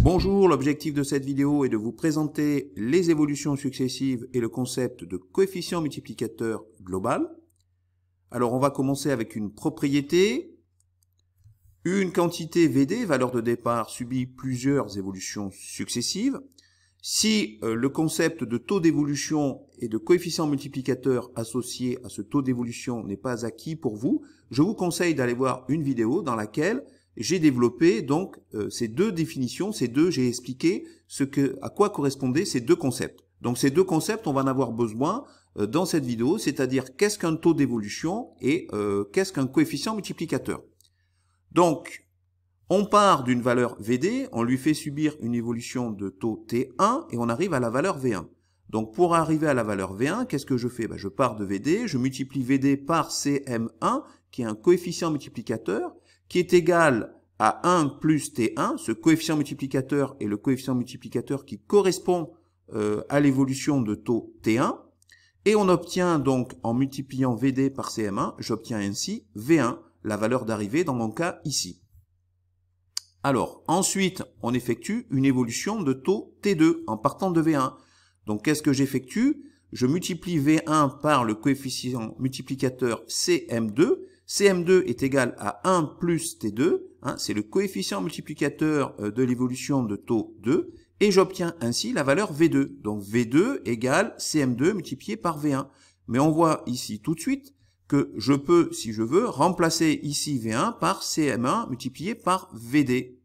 Bonjour, l'objectif de cette vidéo est de vous présenter les évolutions successives et le concept de coefficient multiplicateur global. Alors on va commencer avec une propriété. Une quantité VD, valeur de départ, subit plusieurs évolutions successives. Si le concept de taux d'évolution et de coefficient multiplicateur associé à ce taux d'évolution n'est pas acquis pour vous, je vous conseille d'aller voir une vidéo dans laquelle j'ai développé donc ces deux définitions, j'ai expliqué à quoi correspondaient ces deux concepts. Donc ces deux concepts, on va en avoir besoin dans cette vidéo, c'est-à-dire qu'est-ce qu'un taux d'évolution et qu'est-ce qu'un coefficient multiplicateur. Donc, on part d'une valeur VD, on lui fait subir une évolution de taux T1 et on arrive à la valeur V1. Donc pour arriver à la valeur V1, qu'est-ce que je fais? Je pars de VD, je multiplie VD par CM1, qui est un coefficient multiplicateur, qui est égal à 1 plus T1. Ce coefficient multiplicateur est le coefficient multiplicateur qui correspond à l'évolution de taux T1. Et on obtient donc, en multipliant VD par CM1, j'obtiens ainsi V1, la valeur d'arrivée dans mon cas ici. Alors, ensuite, on effectue une évolution de taux T2 en partant de V1. Donc, qu'est-ce que j'effectue? Je multiplie V1 par le coefficient multiplicateur CM2. CM2 est égal à 1 plus T2. C'est le coefficient multiplicateur de l'évolution de taux 2. Et j'obtiens ainsi la valeur V2. Donc, V2 égale CM2 multiplié par V1. Mais on voit ici tout de suite que je peux, si je veux, remplacer ici V1 par CM1 multiplié par VD.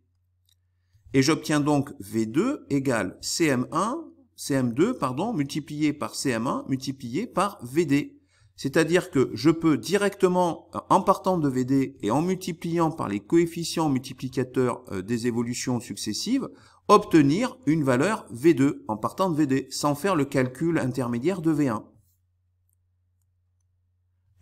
Et j'obtiens donc V2 égale CM2 multiplié par CM1 multiplié par VD. C'est-à-dire que je peux directement, en partant de VD et en multipliant par les coefficients multiplicateurs des évolutions successives, obtenir une valeur V2 en partant de VD, sans faire le calcul intermédiaire de V1.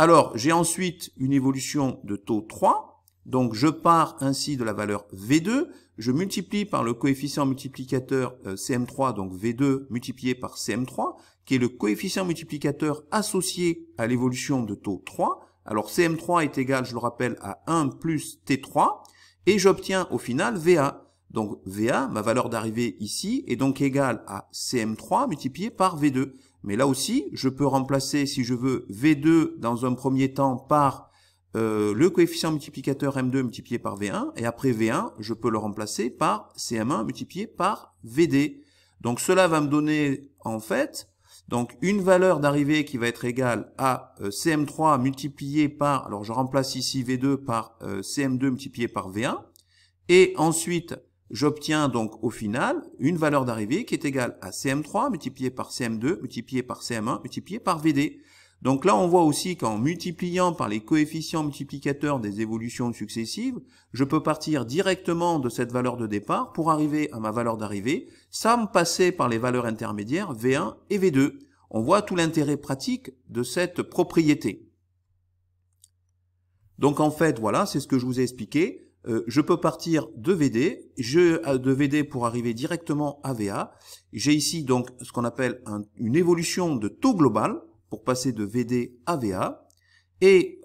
Alors, j'ai ensuite une évolution de taux 3, donc je pars ainsi de la valeur V2, je multiplie par le coefficient multiplicateur CM3, donc V2 multiplié par CM3, qui est le coefficient multiplicateur associé à l'évolution de taux 3. Alors CM3 est égal, je le rappelle, à 1 plus T3, et j'obtiens au final VA. Donc VA, ma valeur d'arrivée ici, est donc égale à CM3 multiplié par V2. Mais là aussi, je peux remplacer, si je veux, V2 dans un premier temps par le coefficient multiplicateur M2 multiplié par V1, et après V1, je peux le remplacer par CM1 multiplié par VD. Donc cela va me donner, en fait, donc une valeur d'arrivée qui va être égale à CM3 multiplié par, alors je remplace ici V2 par CM2 multiplié par V1, et ensuite, j'obtiens donc au final une valeur d'arrivée qui est égale à CM3 multiplié par CM2 multiplié par CM1 multiplié par VD. Donc là, on voit aussi qu'en multipliant par les coefficients multiplicateurs des évolutions successives, je peux partir directement de cette valeur de départ pour arriver à ma valeur d'arrivée, sans me passer par les valeurs intermédiaires V1 et V2. On voit tout l'intérêt pratique de cette propriété. Donc en fait, voilà, c'est ce que je vous ai expliqué. Je peux partir de VD, pour arriver directement à VA. J'ai ici donc ce qu'on appelle une évolution de taux global pour passer de VD à VA. Et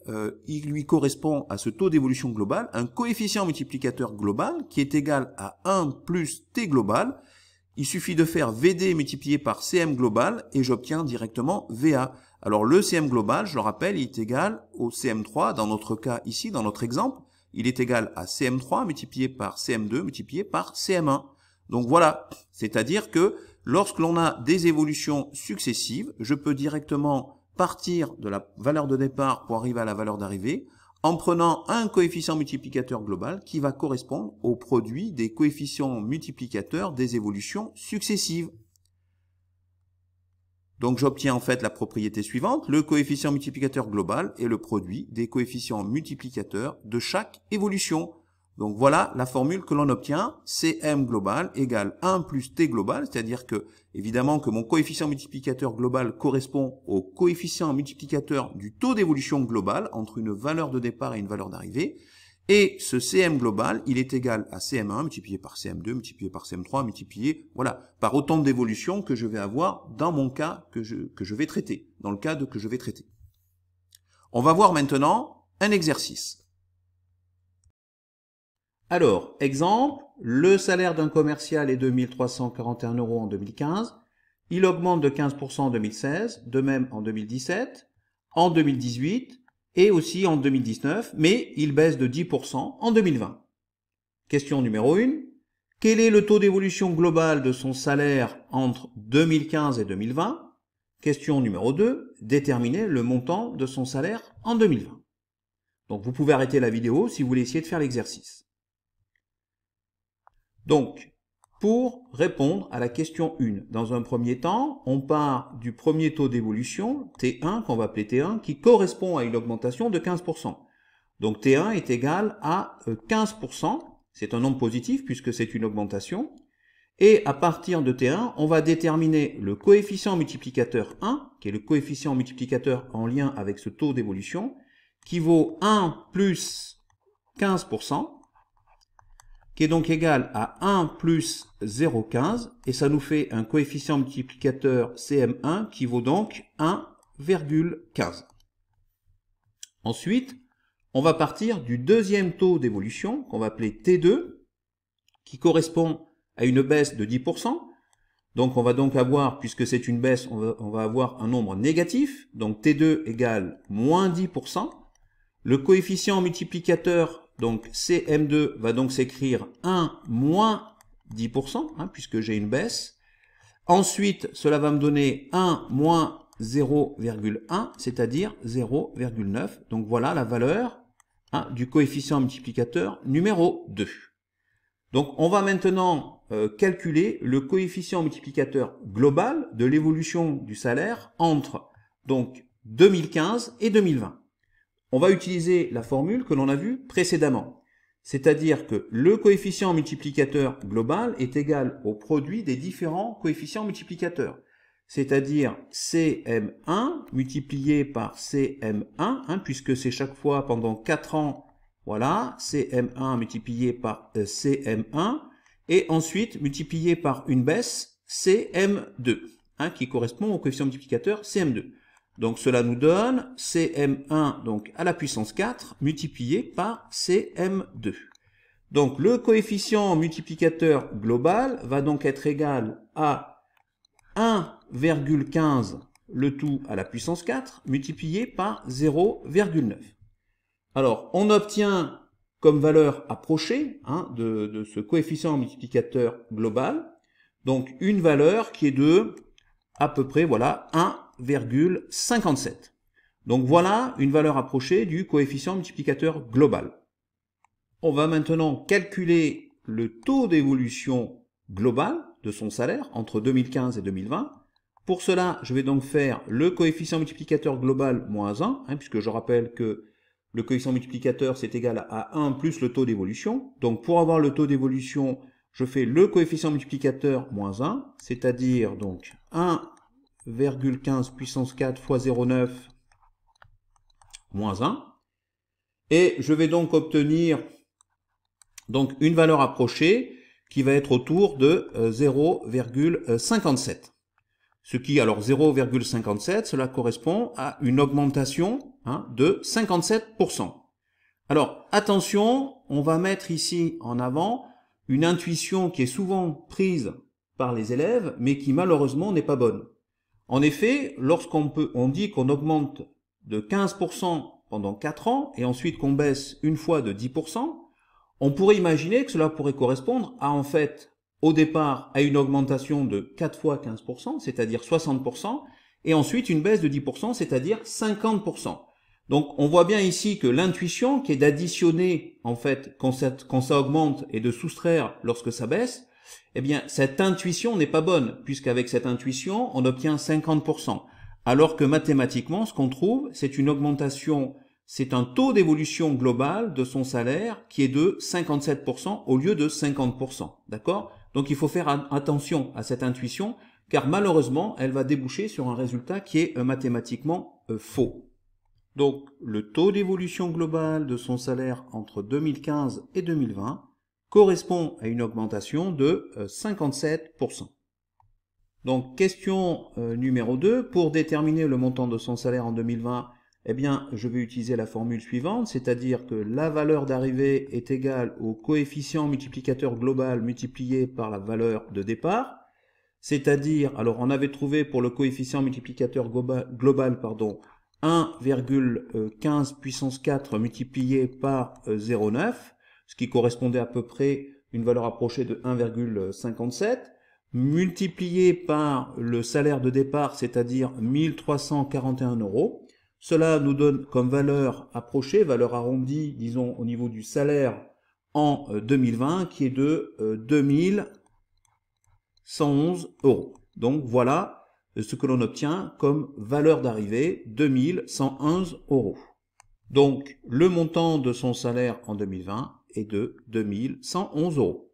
il lui correspond à ce taux d'évolution global un coefficient multiplicateur global qui est égal à 1 plus T global. Il suffit de faire VD multiplié par CM global et j'obtiens directement VA. Alors le CM global, je le rappelle, il est égal au CM3, dans notre cas ici, dans notre exemple. Il est égal à CM3 multiplié par CM2 multiplié par CM1. Donc voilà, c'est-à-dire que lorsque l'on a des évolutions successives, je peux directement partir de la valeur de départ pour arriver à la valeur d'arrivée en prenant un coefficient multiplicateur global qui va correspondre au produit des coefficients multiplicateurs des évolutions successives. Donc j'obtiens en fait la propriété suivante, le coefficient multiplicateur global est le produit des coefficients multiplicateurs de chaque évolution. Donc voilà la formule que l'on obtient, Cm global égale 1 plus T global, c'est-à-dire que, évidemment, que mon coefficient multiplicateur global correspond au coefficient multiplicateur du taux d'évolution global entre une valeur de départ et une valeur d'arrivée. Et ce CM global, il est égal à CM1 multiplié par CM2, multiplié par CM3, multiplié, voilà, par autant d'évolutions que je vais avoir dans mon cas que je vais traiter, dans le cas que je vais traiter. On va voir maintenant un exercice. Alors, exemple, le salaire d'un commercial est de 1 341 € en 2015. Il augmente de 15% en 2016, de même en 2017, en 2018 et aussi en 2019, mais il baisse de 10% en 2020. Question numéro 1. Quel est le taux d'évolution global de son salaire entre 2015 et 2020? Question numéro 2. Déterminer le montant de son salaire en 2020. Donc, vous pouvez arrêter la vidéo si vous voulez essayer de faire l'exercice. Donc, pour répondre à la question 1, dans un premier temps, on part du premier taux d'évolution, T1, qu'on va appeler T1, qui correspond à une augmentation de 15%. Donc T1 est égal à 15%, c'est un nombre positif puisque c'est une augmentation, et à partir de T1, on va déterminer le coefficient multiplicateur 1, qui est le coefficient multiplicateur en lien avec ce taux d'évolution, qui vaut 1 plus 15%, qui est donc égal à 1 plus 0,15, et ça nous fait un coefficient multiplicateur CM1 qui vaut donc 1,15. Ensuite, on va partir du deuxième taux d'évolution, qu'on va appeler T2, qui correspond à une baisse de 10%. Donc on va donc avoir, puisque c'est une baisse, on va avoir un nombre négatif, donc T2 égale moins 10%. Le coefficient multiplicateur, donc CM2, va donc s'écrire 1 moins 10%, puisque j'ai une baisse. Ensuite, cela va me donner 1 moins 0,1, c'est-à-dire 0,9. Donc voilà la valeur du coefficient multiplicateur numéro 2. Donc on va maintenant calculer le coefficient multiplicateur global de l'évolution du salaire entre donc 2015 et 2020. On va utiliser la formule que l'on a vue précédemment. C'est-à-dire que le coefficient multiplicateur global est égal au produit des différents coefficients multiplicateurs. C'est-à-dire CM1 multiplié par CM1, puisque c'est chaque fois pendant 4 ans, voilà, CM1 multiplié par CM1, et ensuite multiplié par une baisse CM2, qui correspond au coefficient multiplicateur CM2. Donc cela nous donne CM1 donc à la puissance 4 multiplié par CM2. Donc le coefficient multiplicateur global va donc être égal à 1,15 le tout à la puissance 4 multiplié par 0,9. Alors on obtient comme valeur approchée de ce coefficient multiplicateur global donc une valeur qui est de à peu près voilà 1,57. Donc voilà une valeur approchée du coefficient multiplicateur global. On va maintenant calculer le taux d'évolution global de son salaire entre 2015 et 2020. Pour cela, je vais donc faire le coefficient multiplicateur global moins 1, puisque je rappelle que le coefficient multiplicateur c'est égal à 1 plus le taux d'évolution. Donc pour avoir le taux d'évolution, je fais le coefficient multiplicateur moins 1, c'est-à-dire donc 1,15 puissance 4 fois 0,9 moins 1. Et je vais donc obtenir donc une valeur approchée qui va être autour de 0,57. Ce qui, alors 0,57, cela correspond à une augmentation de 57%. Alors attention, on va mettre ici en avant une intuition qui est souvent prise par les élèves, mais qui malheureusement n'est pas bonne. En effet, lorsqu'on dit qu'on augmente de 15% pendant 4 ans, et ensuite qu'on baisse une fois de 10%, on pourrait imaginer que cela pourrait correspondre à, en fait, au départ, à une augmentation de 4 fois 15%, c'est-à-dire 60%, et ensuite une baisse de 10%, c'est-à-dire 50%. Donc, on voit bien ici que l'intuition, qui est d'additionner, en fait, quand ça augmente, et de soustraire lorsque ça baisse, eh bien, cette intuition n'est pas bonne, puisqu'avec cette intuition, on obtient 50%. Alors que mathématiquement, ce qu'on trouve, c'est une augmentation, c'est un taux d'évolution global de son salaire qui est de 57% au lieu de 50%. D'accord? Donc, il faut faire attention à cette intuition, car malheureusement, elle va déboucher sur un résultat qui est mathématiquement faux. Donc, le taux d'évolution globale de son salaire entre 2015 et 2020 correspond à une augmentation de 57%. Donc, question numéro 2, pour déterminer le montant de son salaire en 2020, eh bien, je vais utiliser la formule suivante, c'est-à-dire que la valeur d'arrivée est égale au coefficient multiplicateur global multiplié par la valeur de départ, c'est-à-dire, alors on avait trouvé pour le coefficient multiplicateur global 1,15 puissance 4 multiplié par 0,9, ce qui correspondait à peu près une valeur approchée de 1,57, multiplié par le salaire de départ, c'est-à-dire 1341 €. Cela nous donne comme valeur approchée, valeur arrondie, disons au niveau du salaire en 2020, qui est de 2111 €. Donc voilà ce que l'on obtient comme valeur d'arrivée, 2111 €. Donc le montant de son salaire en 2020 est de 2111 €.